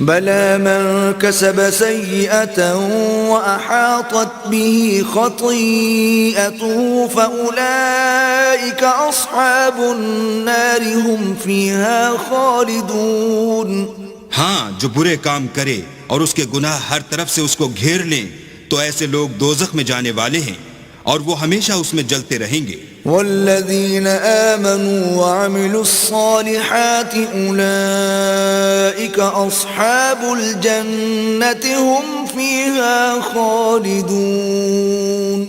बला मन कसब सय्यअतन व अहातत बिही खतीअतुहु फउलाइक अस्हाबुन नारि हुम फीहा खालिदून। हाँ, जो बुरे काम करे और उसके गुनाह हर तरफ से उसको घेर लें तो ऐसे लोग दोज़ख में जाने वाले हैं और वो हमेशा उसमें जलते रहेंगे। वल्लज़ीन आमनू व अमिलुस्सालिहाति उलाइक अस्हाबुल जन्नति हुम फीहा खालिदून।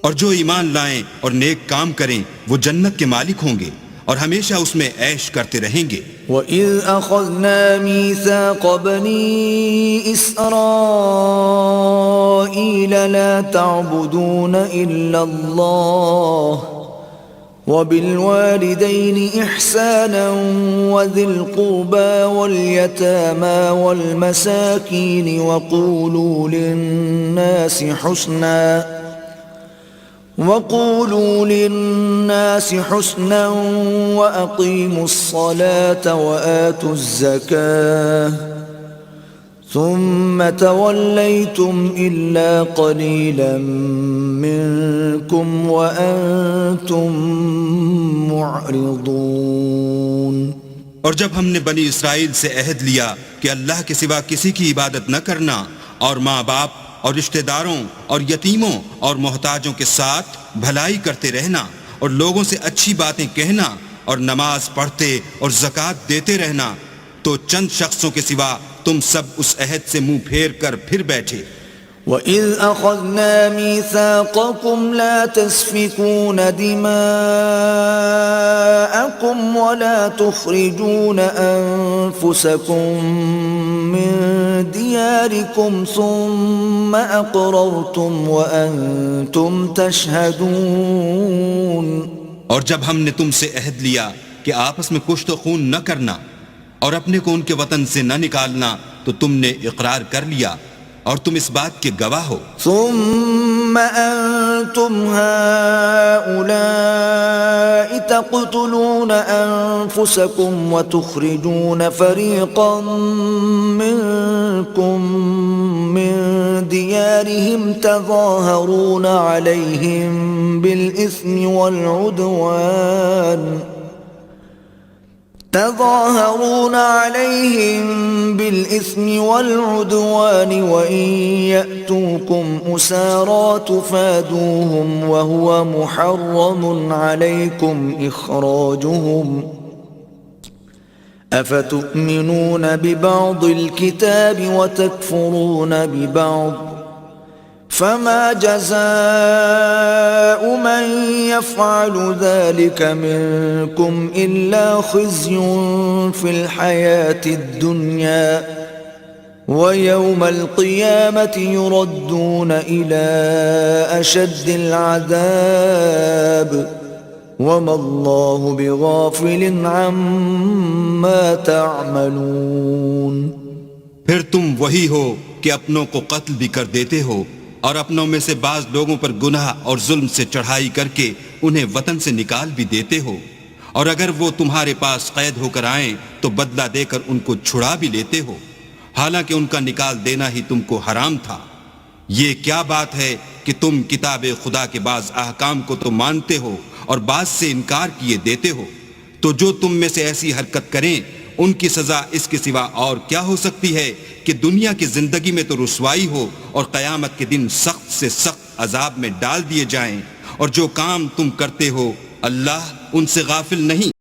और जो ईमान लाएं और नेक काम करें वो जन्नत के मालिक होंगे और हमेशा उसमें ऐश करते रहेंगे। वइज़ अख़ज़ना मीसाक़ बनी इस्राईल ला तअबुदून इल्लल्लाह व बिलवालिदैनि इहसानन व ज़िल क़ुरबा वल यतामा वल मसाकीन वक़ूलू लिन्नासि हुस्ना व अक़ीमुस्सलात व आतुज़्ज़कात सुम्म तवल्लैतुम इल्ला क़लीलन मिनकुम व अंतुम मुअरिदून। और जब हमने बनी इसराइल से अहद लिया कि अल्लाह के सिवा किसी की इबादत न करना और माँ बाप और रिश्तेदारों और यतीमों और मोहताजों के साथ भलाई करते रहना और लोगों से अच्छी बातें कहना और नमाज पढ़ते और ज़कात देते रहना, तो चंद शख्सों के सिवा तुम सब उस अहद से मुंह फेर कर फिर बैठे। वइज़ अख़ज़ना मीसाक़कुम ला तस्फ़िकून दिमाअकुम व ला तुख़रिजून अनफ़ुसकुम मिन दियारिकुम सुम्मा अक़ररतुम व अंतुम तशहदून। और जब हमने तुमसे अहद लिया कि आपस में कुश्त खून न करना और अपने को उनके वतन से न निकालना, तो तुमने इक़रार कर लिया और तुम इस बात के गवाह हो। सुम्मा अंतुम हाउलाई तक़तुलून अनफुसकुम व तुख़रिजून फ़रीक़न मिनकुम मिन दियारिहिम तज़ाहरून अलैहिम बिल-इस्मि वल-उद्वान वइन यअतूकुम उसारा तुफ़ादूहुम वहुवा मुहर्रमुन अलैकुम इख़राजुहुम अफ़तुमिनून बिबअदिल किताबि व तकफ़ुरून बिबअद फमा जज़ाउ मन यफ़अलु ज़ालिक मिनकुम इल्ला ख़िज़्युन फ़िल हयातिद दुनिया व यौमल क़ियामति युरद्दून इला अशद्दिल अज़ाब वमल्लाहु बिग़ाफ़िलिन अम्मा तअमलून। फिर तुम वही हो कि अपनों को कत्ल भी कर देते हो और अपनों में से बाज लोगों पर गुनाह और जुल्म से चढ़ाई करके उन्हें वतन से निकाल भी देते हो, और अगर वो तुम्हारे पास कैद होकर आएं तो बदला देकर उनको छुड़ा भी लेते हो, हालांकि उनका निकाल देना ही तुमको हराम था। ये क्या बात है कि तुम किताब खुदा के बाज अहकाम को तो मानते हो और बाज से इनकार किए देते हो। तो जो तुम में से ऐसी हरकत करें उनकी सजा इसके सिवा और क्या हो सकती है कि दुनिया की जिंदगी में तो रुसवाई हो और क़यामत के दिन सख्त से सख्त अजाब में डाल दिए जाएं। और जो काम तुम करते हो अल्लाह उनसे गाफिल नहीं।